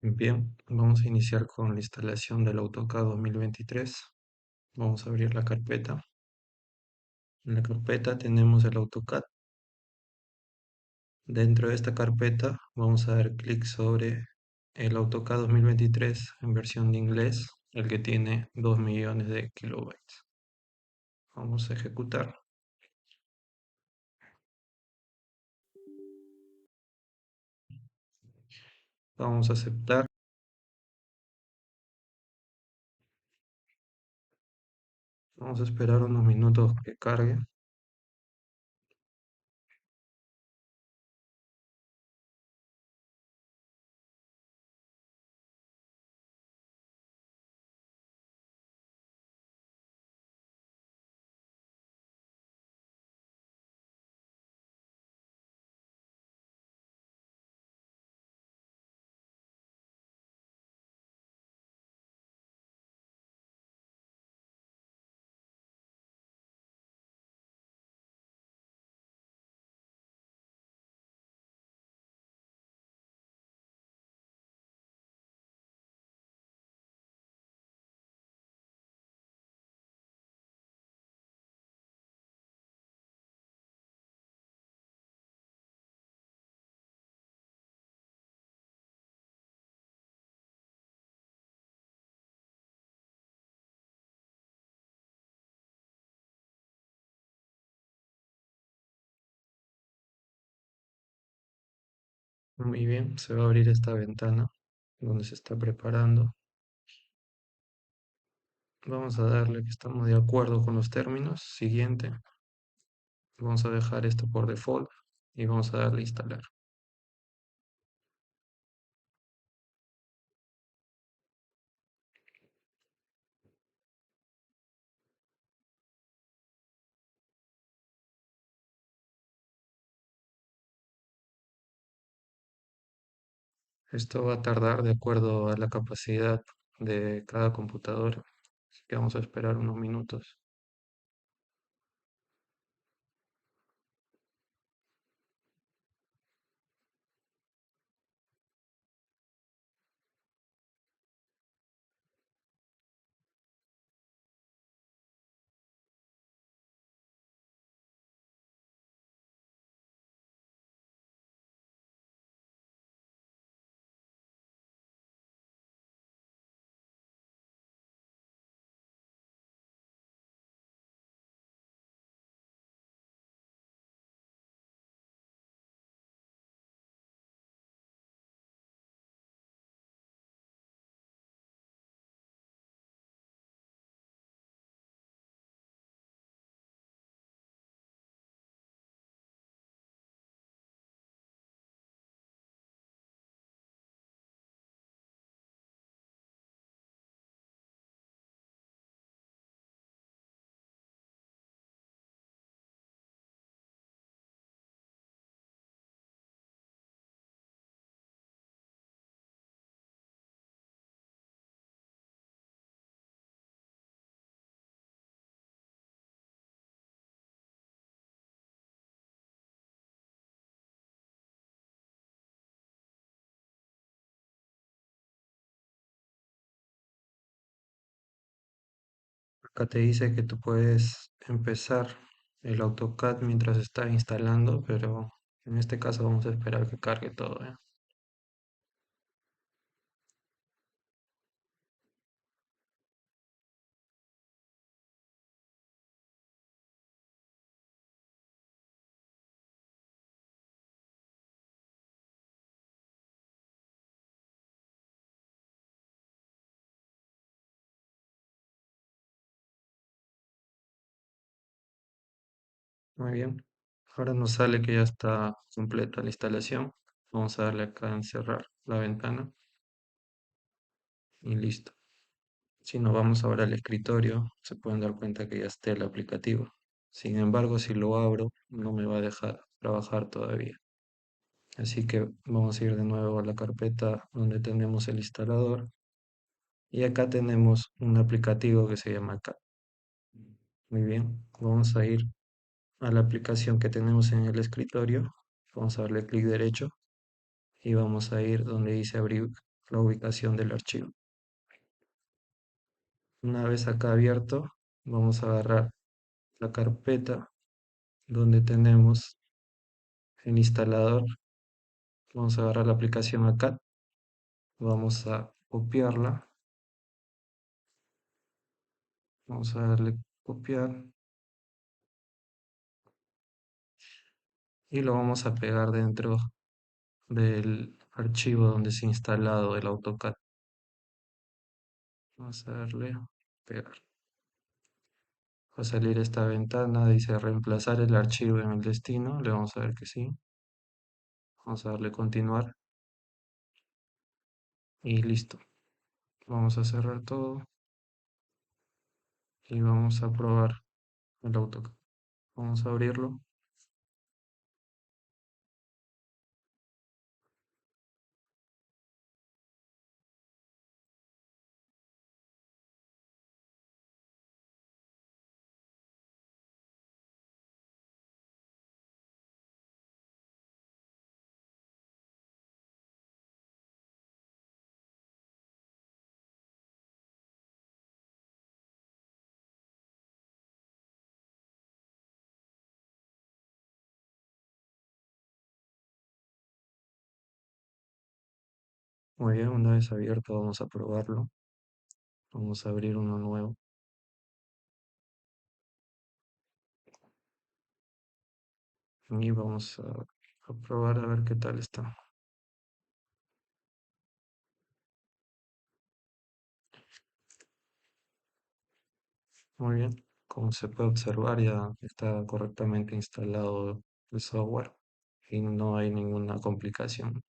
Bien, vamos a iniciar con la instalación del AutoCAD 2023. Vamos a abrir la carpeta. En la carpeta tenemos el AutoCAD. Dentro de esta carpeta vamos a dar clic sobre el AutoCAD 2023 en versión de inglés, el que tiene 2 millones de kilobytes. Vamos a ejecutar. Vamos a aceptar. Vamos a esperar unos minutos que cargue. Muy bien, se va a abrir esta ventana donde se está preparando. Vamos a darle que estamos de acuerdo con los términos. Siguiente. Vamos a dejar esto por default y vamos a darle a instalar. Esto va a tardar de acuerdo a la capacidad de cada computadora. Así que vamos a esperar unos minutos. Acá te dice que tú puedes empezar el AutoCAD mientras está instalando, pero en este caso vamos a esperar que cargue todo, ¿eh? Muy bien. Ahora nos sale que ya está completa la instalación. Vamos a darle acá en cerrar la ventana y listo. Si nos vamos ahora al escritorio, se pueden dar cuenta que ya está el aplicativo. Sin embargo, si lo abro, no me va a dejar trabajar todavía. Así que vamos a ir de nuevo a la carpeta donde tenemos el instalador. Y acá tenemos un aplicativo que se llama CAD. Muy bien, vamos a ir a la aplicación que tenemos en el escritorio. Vamos a darle clic derecho y vamos a ir donde dice abrir, la ubicación del archivo. Una vez acá abierto, vamos a agarrar la carpeta donde tenemos el instalador. Vamos a agarrar la aplicación acá, vamos a copiarla, vamos a darle copiar y lo vamos a pegar dentro del archivo donde se ha instalado el AutoCAD. Vamos a darle pegar. Va a salir esta ventana, dice reemplazar el archivo en el destino, le vamos a ver que sí. Vamos a darle continuar y listo. Vamos a cerrar todo y vamos a probar el AutoCAD. Vamos a abrirlo. Muy bien, una vez abierto vamos a probarlo. Vamos a abrir uno nuevo y vamos a probar a ver qué tal está. Muy bien, como se puede observar ya está correctamente instalado el software y no hay ninguna complicación.